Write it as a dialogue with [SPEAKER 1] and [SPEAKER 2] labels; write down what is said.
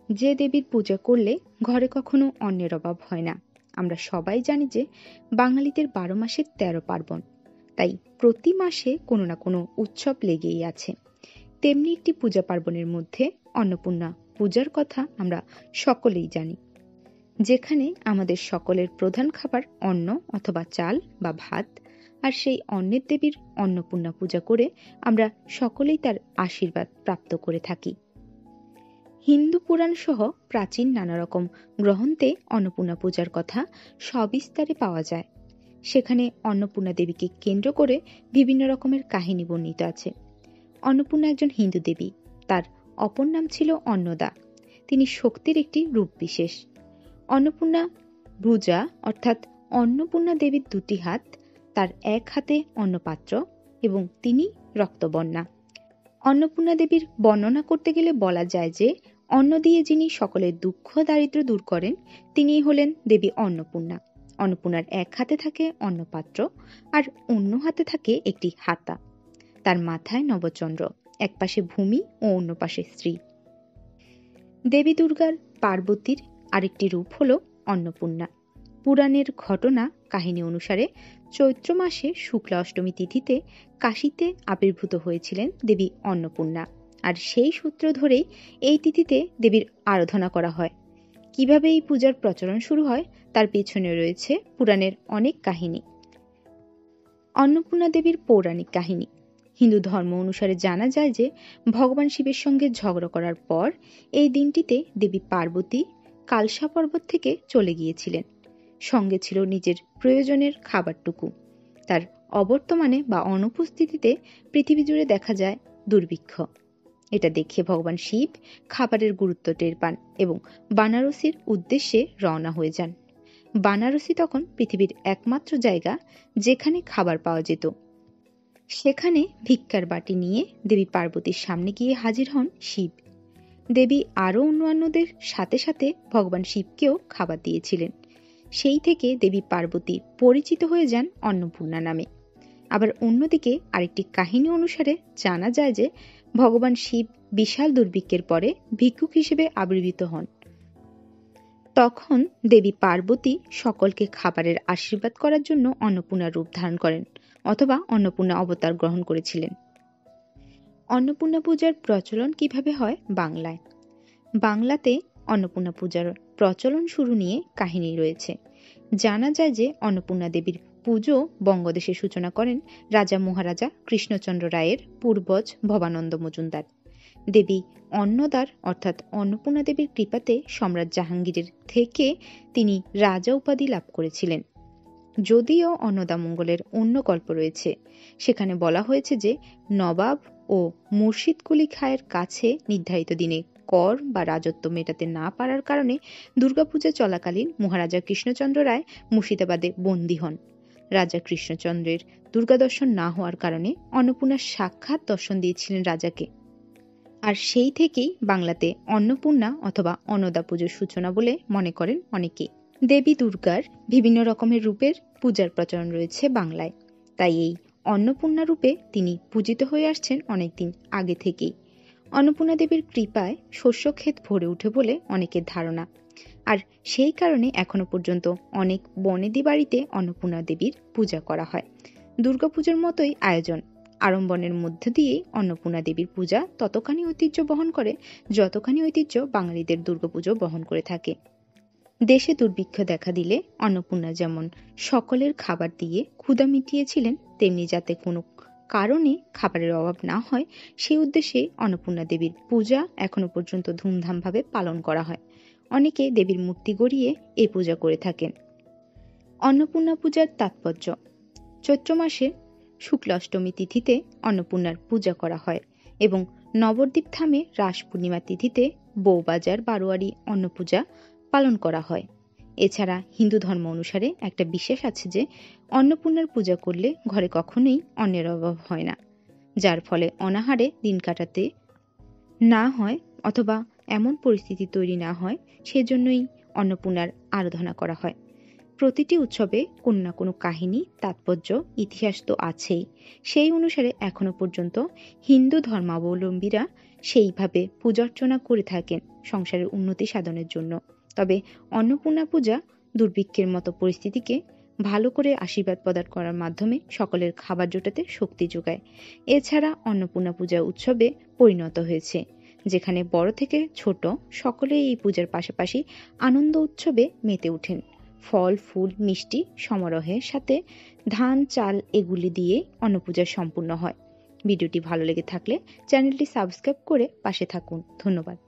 [SPEAKER 1] যে দেবীর পূজা করলে ঘরে কখনো অন্নের অভাব হয় না। আমরা সবাই জানি যে বাঙালিদের 12 মাসে 13 পার্বণ, তাই প্রতি মাসে কোনো না কোনো উৎসব লেগেই আছে। তেমনি একটি পূজা পার্বণের মধ্যে অন্নপূর্ণা পূজার কথা আমরা সকলেই জানি, যেখানে আমাদের সকলের প্রধান খাবার অন্ন অথবা চাল বা ভাত, আর সেই অন্নের দেবীর অন্নপূর্ণা পূজা করে আমরা সকলেই তার আশীর্বাদ প্রাপ্ত করে থাকি। হিন্দু পুরাণ সহ প্রাচীন নানা রকম গ্রন্থে অন্নপূর্ণা পূজার কথা সবিস্তারে পাওয়া যায়। সেখানে অন্নপূর্ণা দেবীকে কেন্দ্র করে বিভিন্ন রকমের কাহিনী বর্ণিত আছে। অন্নপূর্ণা একজন হিন্দু দেবী, তার অপর নাম ছিল অন্নদা। তিনি শক্তির একটি রূপ বিশেষ। অন্নপূর্ণা ভুজা অর্থাৎ অন্নপূর্ণা দেবীর দুটি হাত, তার এক হাতে অন্নপাত্র এবং তিনি রক্তবর্ণা। অন্নপূর্ণা দেবীর বর্ণনা করতে গেলে বলা যায় যে অন্ন দিয়ে যিনি সকলের দুঃখ দারিদ্র্য দূর করেন তিনি হলেন দেবী অন্নপূর্ণা। অন্নপূর্ণার এক হাতে থাকে অন্নপাত্র আর অন্য হাতে থাকে একটি হাতা। তার মাথায় নবচন্দ্র, এক পাশে ভূমি ও অন্য পাশে স্ত্রী। দেবী দুর্গার পার্বতীর আরেকটি রূপ হল অন্নপূর্ণা। পুরাণের ঘটনা কাহিনী অনুসারে চৈত্র মাসে শুক্লা অষ্টমী তিথিতে কাশীতে আবির্ভূত হয়েছিলেন দেবী অন্নপূর্ণা, আর সেই সূত্র ধরেই এই তিথিতে দেবীর আরাধনা করা হয়। কিভাবে এই পূজার প্রচলন শুরু হয় তার পেছনে রয়েছে পুরাণের অনেক কাহিনী। অন্নপূর্ণা দেবীর পৌরাণিক কাহিনী। হিন্দু ধর্ম অনুসারে জানা যায় যে ভগবান শিবের সঙ্গে ঝগড়া করার পর এই দিনটিতে দেবী পার্বতী কালসা পর্বত থেকে চলে গিয়েছিলেন। সঙ্গে ছিল নিজের প্রয়োজনের খাবারটুকু। তার অবর্তমানে বা অনুপস্থিতিতে পৃথিবী জুড়ে দেখা যায় দুর্ভিক্ষ। এটা দেখে ভগবান শিব খাবারের গুরুত্ব টের পান এবং বানারসির উদ্দেশ্যে রওনা হয়ে যান। বানারসি তখন পৃথিবীর একমাত্র জায়গা যেখানে খাবার পাওয়া যেত। সেখানে ভিক্ষার বাটি নিয়ে দেবী পার্বতীর সামনে গিয়ে হাজির হন শিব। দেবী আরও অন্যান্যদের সাথে সাথে ভগবান শিবকেও খাবার দিয়েছিলেন। সেই থেকে দেবী পার্বতী পরিচিত হয়ে যান অন্নপূর্ণা নামে। আবার অন্যদিকে আরেকটি কাহিনী অনুসারে জানা যায় যে ভগবান শিব বিশাল দুর্ভিক্ষের পরে ভিক্ষুক হিসেবে আবির্ভূত হন। তখন দেবী পার্বতী সকলকে খাবারের আশীর্বাদ করার জন্য অন্নপূর্ণা রূপ ধারণ করেন অথবা অন্নপূর্ণা অবতার গ্রহণ করেছিলেন। অন্নপূর্ণা পূজার প্রচলন কিভাবে হয় বাংলায়। বাংলাতে অন্নপূর্ণা পূজার প্রচলন শুরু নিয়ে কাহিনী রয়েছে। জানা যায় যে অন্নপূর্ণা দেবীর পুজো বঙ্গদেশে সূচনা করেন রাজা মহারাজা কৃষ্ণচন্দ্র রায়ের পূর্বজ ভবানন্দ মজুমদার। দেবী অন্নদার অর্থাৎ অন্নপূর্ণা দেবীর কৃপাতে সম্রাট জাহাঙ্গীরের থেকে তিনি রাজা উপাধি লাভ করেছিলেন। যদিও অন্নদা মঙ্গলের অন্য গল্প রয়েছে, সেখানে বলা হয়েছে যে নবাব ও মুর্শিদ কুলি খায়ের কাছে নির্ধারিত দিনে কর বা রাজত্ব মেটাতে না পারার কারণে দুর্গাপূজা চলাকালীন মহারাজা কৃষ্ণচন্দ্র রায় মুর্শিদাবাদে বন্দী হন। রাজা কৃষ্ণচন্দ্রের দুর্গা দর্শন না হওয়ার কারণে অন্নপূর্ণার সাক্ষাৎ দর্শন দিয়েছিলেন রাজাকে। আর সেই থেকেই বাংলাতে অন্নপূর্ণা অথবা অন্নদা পুজোর সূচনা বলে মনে করেন অনেকে। দেবী দুর্গার বিভিন্ন রকমের রূপের পূজার প্রচলন রয়েছে বাংলায়, তাই এই অন্নপূর্ণা রূপে তিনি পূজিত হয়ে আসছেন অনেকদিন আগে থেকেই। অন্নপূর্ণা দেবীর কৃপায় শস্যক্ষেত ভরে উঠে বলে অনেকের ধারণা, আর সেই কারণে এখনো পর্যন্ত অনেক বনেদি বাড়িতে অন্নপূর্ণা দেবীর পূজা করা হয়। দুর্গাপূজার মতোই আয়োজন আড়ম্বরের মধ্য দিয়েই অন্নপূর্ণা দেবীর পূজা ততখানি ঐতিহ্য বহন করে যতখানি ঐতিহ্য বাঙালিদের দুর্গাপুজো বহন করে থাকে। দেশে দুর্ভিক্ষ দেখা দিলে অন্নপূর্ণা যেমন সকলের খাবার দিয়ে ক্ষুধা মিটিয়েছিলেন, তেমনি যাতে কোনো কারণে খাবারের অভাব না হয় সেই উদ্দেশ্যে অন্নপূর্ণা দেবীর পূজা এখনো পর্যন্ত ধুমধামভাবে পালন করা হয়। অনেকে দেবীর মূর্তি গড়িয়ে এই পূজা করে থাকেন। অন্নপূর্ণা পূজার তাৎপর্য। চৈত্র মাসে শুক্লা অষ্টমী তিথিতে অন্নপূর্ণার পূজা করা হয় এবং নবদ্বীপ ধামে রাস পূর্ণিমা তিথিতে বউবাজার বারোয়ারি অন্নপূজা পালন করা হয়। এছাড়া হিন্দু ধর্ম অনুসারে একটা বিশ্বাস আছে যে অন্নপূর্ণার পূজা করলে ঘরে কখনোই অন্নের অভাব হয় না, যার ফলে অনাহারে দিন কাটাতে না হয় অথবা এমন পরিস্থিতি তৈরি না হয়, সেজন্যই অন্নপূর্ণার আরাধনা করা হয়। প্রতিটি উৎসবে কোনো না কোনো কাহিনী, তাৎপর্য, ইতিহাস তো আছেই। সেই অনুসারে এখনো পর্যন্ত হিন্দু ধর্মাবলম্বীরা সেইভাবে পূজার্চনা করে থাকেন সংসারের উন্নতি সাধনের জন্য। তবে অন্নপূর্ণা পূজা দুর্ভিক্ষের মতো পরিস্থিতিকে ভালো করে আশীর্বাদ প্রদান করার মাধ্যমে সকলের খাবার জোটাতে শক্তি যোগায়। এছাড়া অন্নপূর্ণা পূজা উৎসবে পরিণত হয়েছে, যেখানে বড় থেকে ছোট সকলেই এই পূজার পাশাপাশি আনন্দ উৎসবে মেতে ওঠেন। ফল, ফুল, মিষ্টি সমারোহের সাথে ধান, চাল এগুলি দিয়ে অন্নপূজা সম্পূর্ণ হয়। ভিডিওটি ভালো লেগে থাকলে চ্যানেলটি সাবস্ক্রাইব করে পাশে থাকুন। ধন্যবাদ।